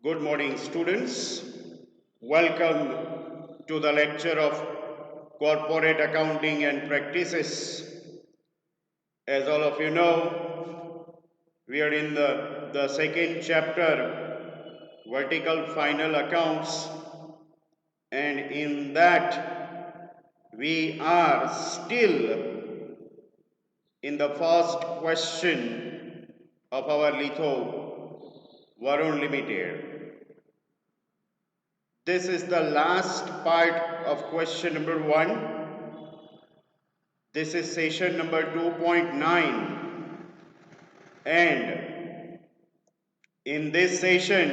Good morning, students. Welcome to the lecture of Corporate Accounting and Practices. As all of you know, we are in the second chapter, Vertical Final Accounts, and in that we are still in the first question of our litho Varun Limited. This is the last part of question number 1. This is session number 2.9, and in this session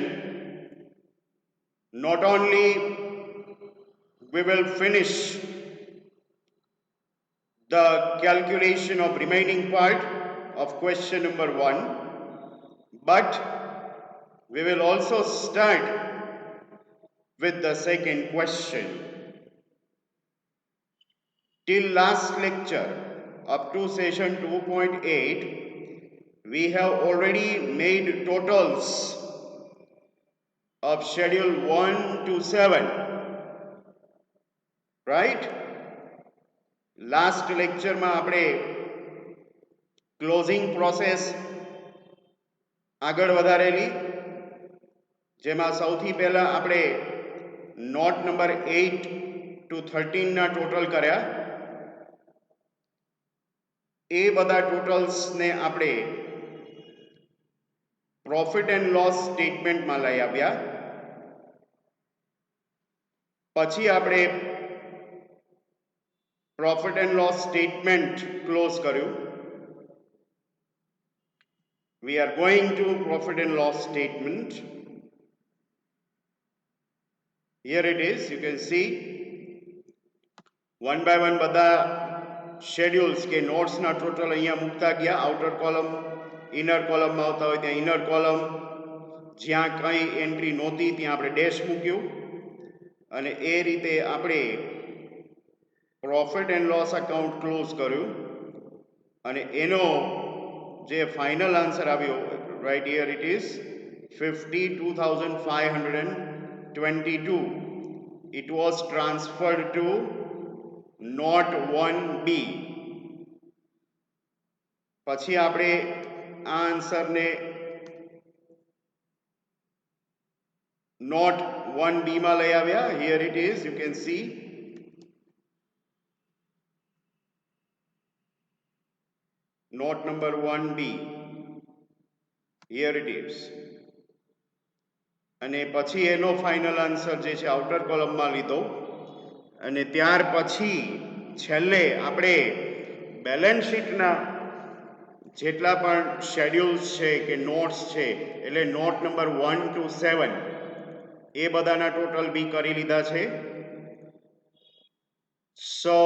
not only we will finish the calculation of remaining part of question number 1, but we will also start with the second question. Till last lecture, up to session 2.8, we have already made totals of schedule 1 to 7, right? Last lecture માં આપણે closing process આગળ વધારેલી, જેમાં સૌથી પહેલા આપણે not number 8 to 13 ના total કર્યા. એ બધા ટોટલ્સને આપણે પ્રોફિટ એન્ડ લોસ સ્ટેટમેન્ટમાં લઈ આવ્યા. પછી આપણે profit and loss statement close કર્યું. We are going to profit and loss statement. Here it is, you can see one by one બધા schedules કે notes ના total અહીંયા મૂકતા ગયા. outer column inner column માં આવતા હોય ત્યાં inner column, જ્યાં કઈ એન્ટ્રી નહોતી ત્યાં આપણે ડેશ મૂક્યું, અને એ રીતે આપણે profit and loss account close કર્યું. અને એનો જે ફાઇનલ આન્સર આવ્યો, right here it is 52,522. It was transferred to note 1B. પછી આપણે આ આન્સરને note 1B માં લઈ આવ્યા. Here it is, you can see note number 1B. Here it is. અને પછી એનો ફાઇનલ આન્સર જે છે આઉટર કોલમમાં લીધો. અને ત્યાર પછી છેલ્લે આપણે બેલેન્સ શીટના જેટલા પણ શેડ્યુલ્સ છે કે નોટ્સ છે, એટલે નોટ નંબર 1 to 7 એ બધાના ટોટલ બી કરી લીધા છે. So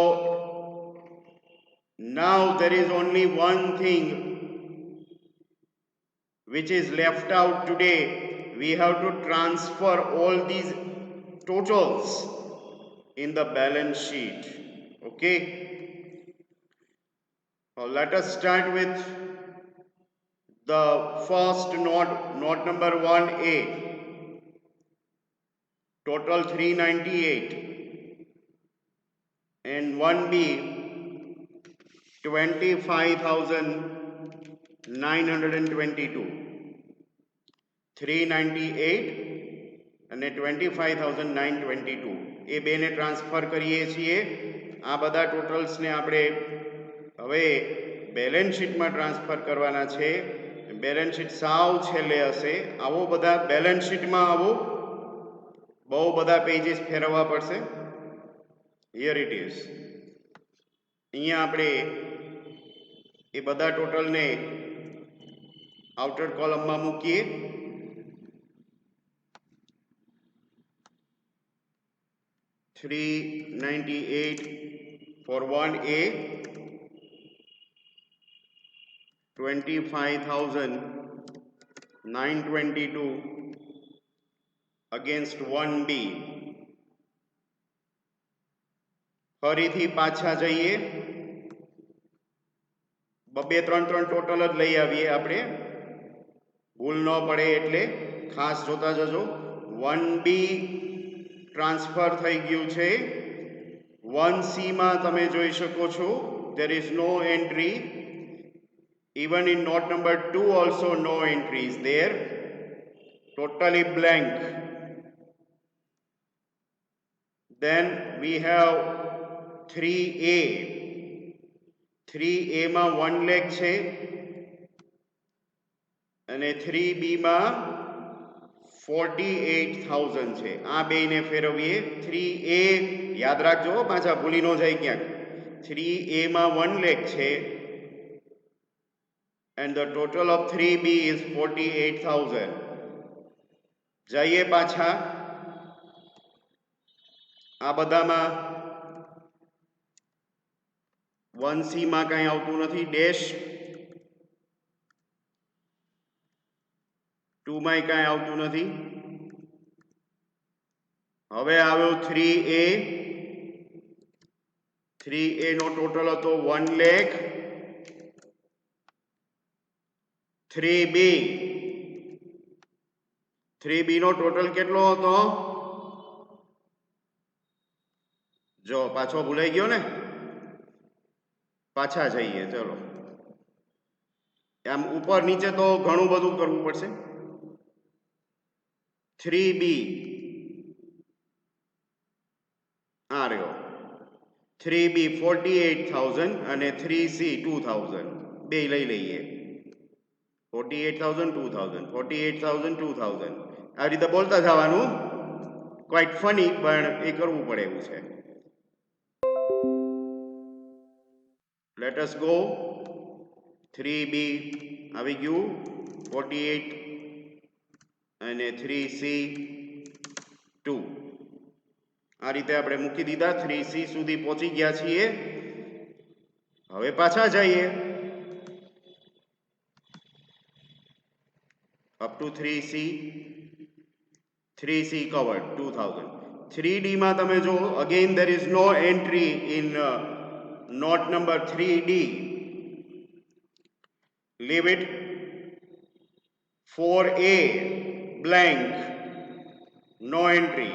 now there is only one thing which is left out today. We have to transfer all these totals in the balance sheet. Okay, now let us start with the first note number 1A, total 398, and 1B 25,922. 398 અને 25,922 એ બેને transfer કરીએ છીએ. આ બધા ટોટલ્સને આપણે હવે balance શીટમાં transfer કરવાના છે. બેલેન્સ શીટ સાવ છેલ્લે હશે. આવો બધા બેલેન્સ શીટમાં આવો, બહુ બધા પેજીસ ફેરવવા પડશે. Here it is. અહીંયા આપણે એ બધા ટોટલને આઉટર કોલમમાં મૂકીએ. 398 for 1A, 25,922 against 1B. ફરીથી પાછા જઈએ, બબે ત્રણ ટોટલ જ લઈ આવીએ આપણે, ભૂલ ન પડે એટલે. ખાસ જોતા જજો 1B ટ્રાન્સફર થઈ ગયું છે 1C માં તમે જોઈ શકો છો there is no entry even in note number 2 also no entry is there totally blank. Then we have 3A. 3A માં 1 લાખ છે અને 3B માં 48,000 છે. આ બેને ફેરવીએ 3A યાદ રાખજો પાછા ભૂલી ન જાય ક્યાંક 3A માં 1 લાખ છે and the total of 3B is 48,000. જઈએ પાછા આ બધામાં 1C માં કાંઈ આવતું નથી ડેશ 2 માં કાંઈ આવતું નથી હવે આવ્યો 3A 3A નો ટોટલ હતો 1 લાખ 3B નો ટોટલ કેટલો હતો જો પાછો ભૂલાઈ ગયો ને પાછા જઈએ ચલો આમ ઉપર નીચે તો ઘણું બધું કરવું પડશે 3B આ રહ્યો 3B 48,000 અને 3C 2,000 બે લઈ લઈએ 48,000 2,000 48,000 2,000 આ રીતે બોલતા જવાનું ક્વાઇટ ફની પણ એ કરવું પડે એવું છે let us go 3B આવી ગયું 48 અને 3C 2 આ રીતે આપણે મૂકી દીધા 3C સુધી પહોંચી ગયા છીએ હવે પાછા જઈએ up to 3C covered 2,000 3D માં તમે જો again there is no entry in note number 3D leave it 4A blank no entry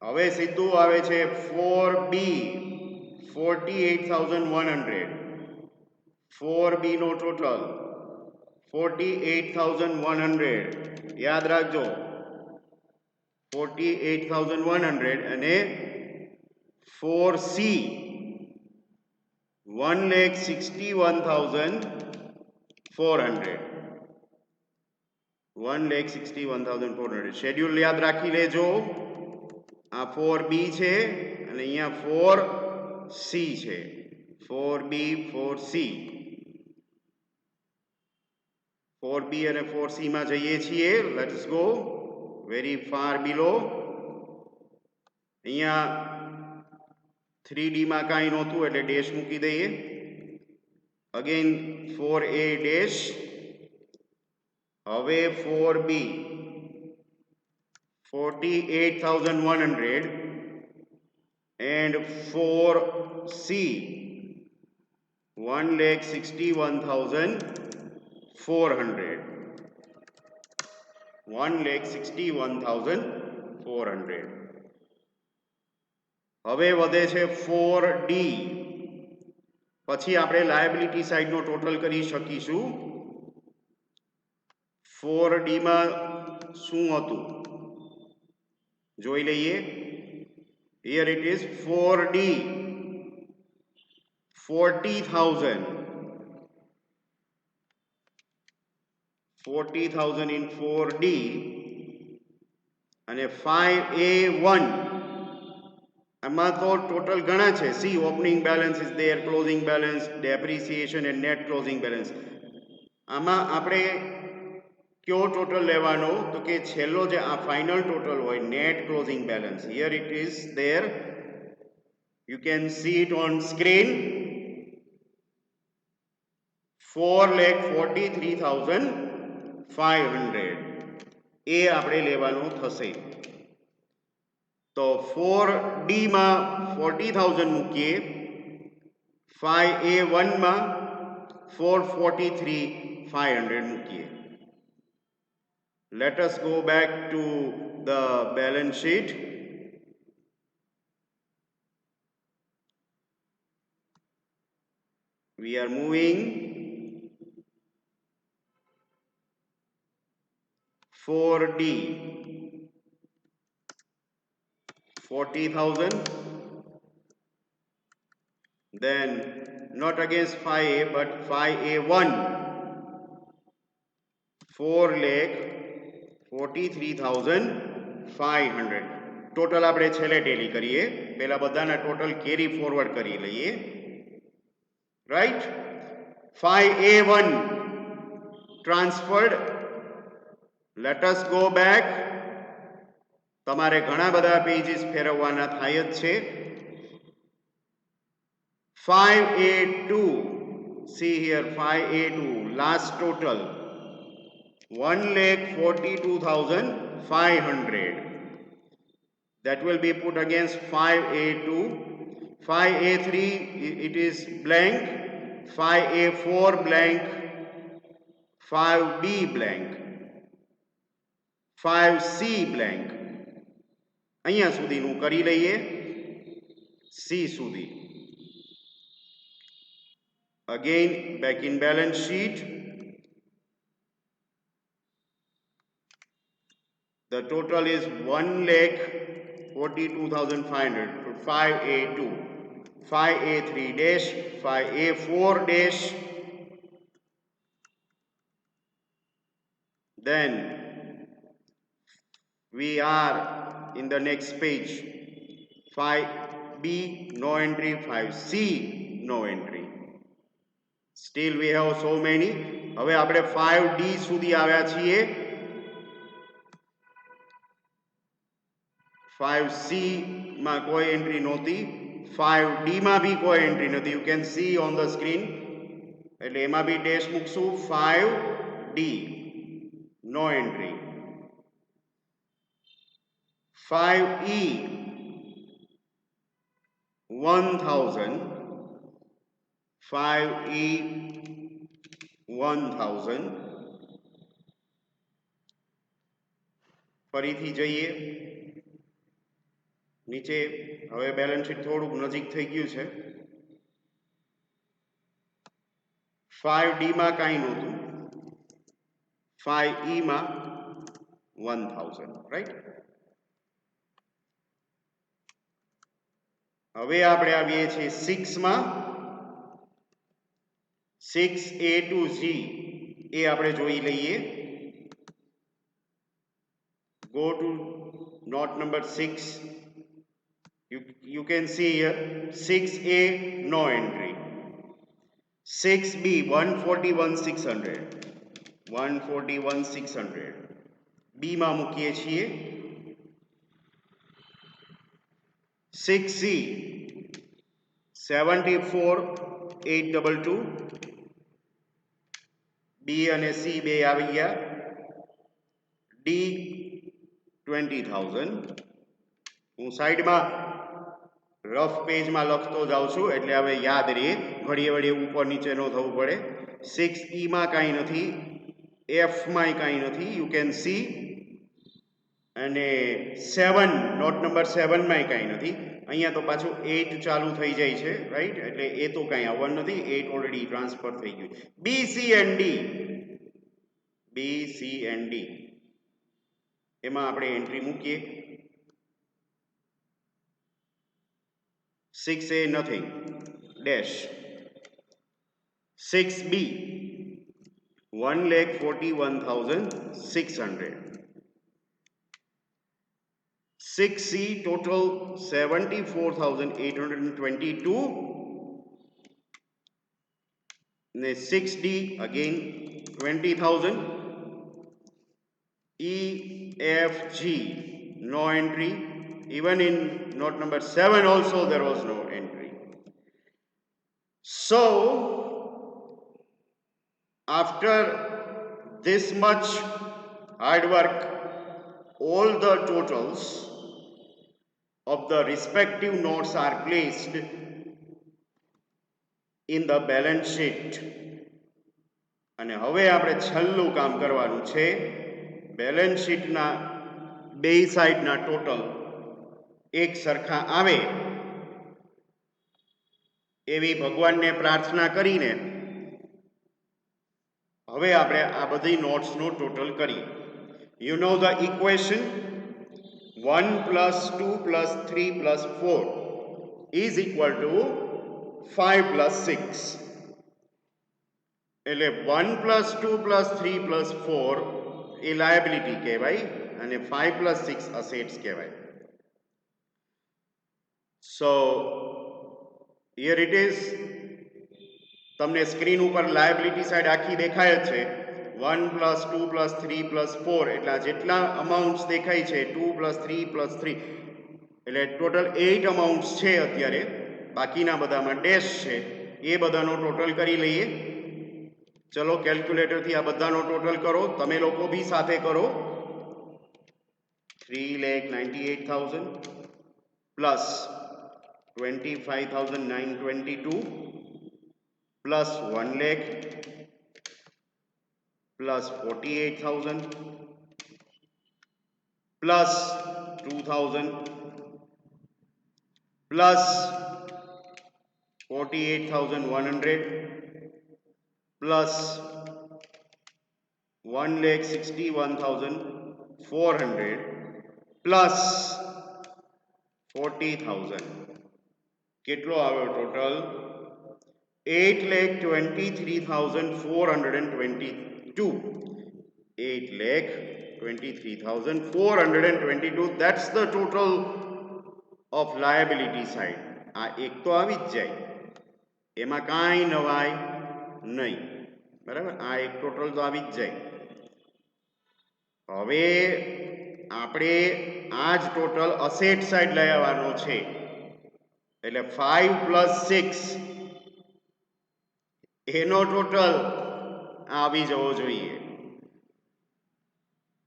હવે સીધું આવે છે 4B 48,100 4B નો ટોટલ 48,100 યાદ રાખજો 48,100 અને 4C 1,61,400 1,61,400 શેડ્યુલ યાદ રાખી લેજો આ 4B છે અને અહીંયા 4C છે 4B 4C 4B અને 4C માં જઈએ છીએ લેટ્સ ગો વેરી ફાર બિલો અહીંયા 3D માં કાંઈ નહોતું એટલે ડેશ મૂકી દઈએ અગેન 4A ડેશ હવે 4B 48,100 and 4C 1,61,400 1,61,400 હવે વધે છે 4D પછી આપણે લાયબિલિટી સાઈડનો ટોટલ કરી શકીશું 4D માં શું હતું જોઈ લઈએ here it is 4D 40,000 in 4D અને 5A1 આમાં તો ટોટલ ઘણા છે C opening balance is there closing balance depreciation and net closing balance આમાં આપણે કયો ટોટલ લેવાનો તો કે છેલ્લો જે આ ફાઇનલ ટોટલ હોય net closing balance here it is there you can see it on screen 4,43,500 એ આપણે લેવાનું થશે તો 4D માં 40,000 મૂકીએ 5A1 માં 443,500 મૂકીએ. Let us go back to the balance sheet. We are moving 4D, 40,000. Then not against 5A but 5A1, 4,43,500. Total આપણે છેલ્લે ટેલી કરીએ. પહેલા બધાના ટોટલ કેરી ફોરવર્ડ કરી લઈએ. Right. 5A1 transferred. Let us go back. તમારે ઘણા બધા પેજીસ ફેરવવાના થાય જ છે. 5A2, see here 5A2 last total 1,42,500. That will be put against 5A2. 5A3 it is blank, 5A4 blank, 5B blank, 5C blank. અહીંયા સુધીનું કરી લઈએ. C સુધી. Again back in balance sheet. The total is 1,42,500 for 5A2, 5A3 dash, 5A4 dash. Then we are in the next page. 5B no entry, 5C no entry. Still we have so many. હવે આપણે 5D સુધી આવ્યા છીએ. 5C માં કોઈ entry નહોતી. 5D માં બી કોઈ એન્ટ્રી નથી. You can see on the screen. એટલે એમાં બી ડેશ મૂકશું. 5D no entry. 5E 1,000. 5E 1,000. ફરીથી જઈએ નીચે. હવે બેલેન્સ શીટ થોડુંક નજીક થઈ ગયું છે. 5D માં કાંઈ નહોતું. 5E માં 1,000. રાઈટ. હવે આપણે આવીએ છીએ 6 માં. 6A to G એ આપણે જોઈ લઈએ. Go to note number 6. You can see here 6A no entry. 6B 141,600. 141,600. B માં મૂકીએ છીએ. 6C 74,822. B અને C બે આવી ગયા. D 20,000. હું સાઈડમાં રફ પેજમાં લખતો જાઉં છું એટલે હવે યાદ રહે. ઘડીએ વળીએ ઉપર નીચે ન થવું પડે. 6E માં કાંઈ નથી. F માં કાંઈ નથી. You can see. અને 7 નોટ નંબર 7 માં કાંઈ નથી. અહીંયા તો પાછું 8 ચાલુ થઈ જાય છે. રાઈટ. એટલે એ તો કાંઈ આવવાનું નથી. 8 ઓલરેડી ટ્રાન્સફર થઈ ગયું. B C and D. B C and D એમાં આપણે એન્ટ્રી મૂકીએ. 6A nothing dash. 6B 1,41,600. 6C total 74,822. 6D again 20,000. E F G no entry. Even in note number 7 also there was no entry. So after this much hard work, all the totals of the respective notes are placed in the balance sheet અને હવે આપણે છેલ્લું કામ કરવાનું છે. Balance શીટના બે સાઈડના total એક સરખા આવે એવી ભગવાનને પ્રાર્થના કરીને હવે આપણે આ બધી નોટ્સનું ટોટલ કરીએ. You know the equation 1 plus 2 plus 3 plus 4 is equal to 5 plus 6. એટલે 1 plus 2 plus 3 plus 4 એ લાયબિલિટી કહેવાય અને 5 plus 6 અસેટ્સ કહેવાય. સો હિયર ઇટ ઇઝ. તમને સ્ક્રીન ઉપર લાયબિલિટી સાઈડ આખી દેખાય જ છે. 1 plus 2 plus 3 plus 4 એટલા જેટલા અમાઉન્ટ્સ દેખાય છે 2 plus 3 plus 3 એટલે ટોટલ 8 અમાઉન્ટ્સ છે અત્યારે. બાકીના બધામાં ડેશ છે એ બધાનો ટોટલ કરી લઈએ. ચલો કેલ્ક્યુલેટરથી આ બધાનો ટોટલ કરો. તમે લોકો બી સાથે કરો. 3,98,000 plus 25,922 plus 1 lakh plus 48,000 plus 2,000 plus 48,100 plus 1,61,400 plus 40,000. કેટલો આવ્યો total? 8,23,422. 8,23,422. That's the total of liability side. આ એક તો આવી જ જાય, એમાં કાંઈ નવાય નહીં. બરાબર, આ એક ટોટલ તો આવી જ જાય. હવે આપણે આ જ ટોટલ અસેટ સાઈડ લઈ આવવાનો છે. એટલે 5 plus 6 એનો ટોટલ આવી જવો જોઈએ.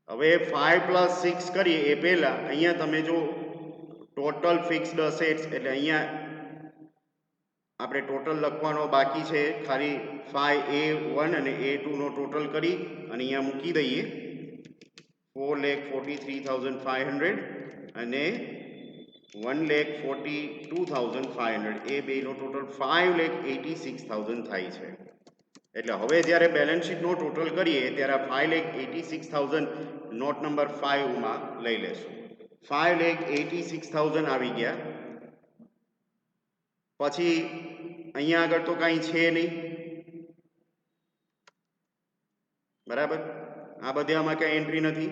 હવે 5 plus 6 કરીએ એ પહેલા અહીંયા તમે જો ટોટલ ફિક્સ્ડ અસેટ્સ એટલે અહીંયા આપણે ટોટલ લખવાનો બાકી છે. ખાલી 5A1 અને A2 નો ટોટલ કરી અને અહીંયા મૂકી દઈએ. 4,43,500 અને 1,42,500 એ બેનો ટોટલ 5,86,000 થાય છે. એટલે હવે જ્યારે બેલેન્સ શીટનો ટોટલ કરીએ ત્યારે 5,86,000 નોટ નંબર 5 માં લઈ લેશું. 5,86,000 આવી ગયા. પછી અહીંયા આગળ તો કાંઈ છે નહીં. બરાબર, આ બધામાં કાંઈ એન્ટ્રી નથી.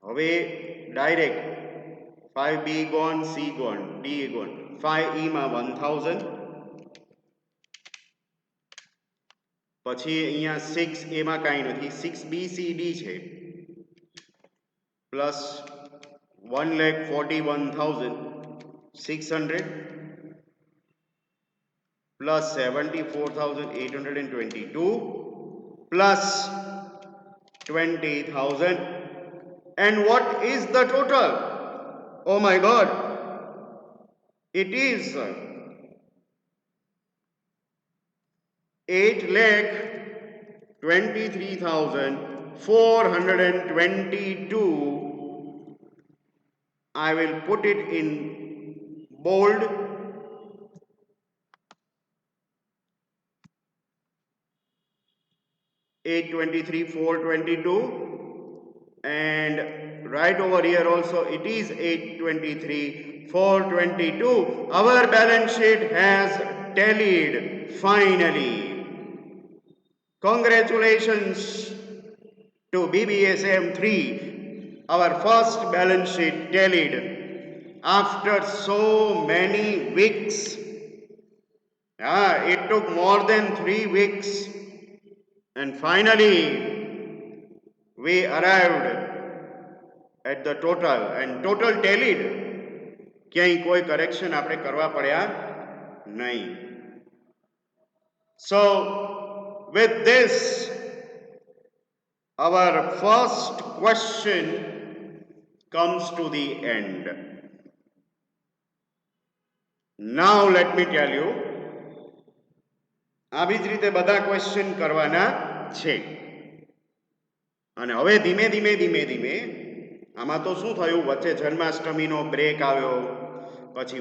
હવે direct 5B gone, C gone, D gone. 5E માં 1,000. પછી અહીંયા 6A માં કાંઈ નથી. 6B, C, D છે. Plus 1,41,600 plus 74,822 plus 20,000. And what is the total? Oh my God! It is 8,23,422. I will put it in bold. $823,422, and right over here also it is 823,422. Our balance sheet has tallied finally. Congratulations to BBSM3. Our first balance sheet tallied after so many weeks. It took more than 3 weeks. And finally, we arrived at the total, and total tallied. ક્યાંય કોઈ correction આપણે કરવા પડ્યા નહીં. So, with this, our first question comes to the end. Now let me tell you, આવી જ રીતે બધા ક્વેશ્ચન કરવાના છે. અને હવે ધીમે ધીમે આમાં તો શું થયું, વચ્ચે જન્માષ્ટમીનો બ્રેક આવ્યો, પછી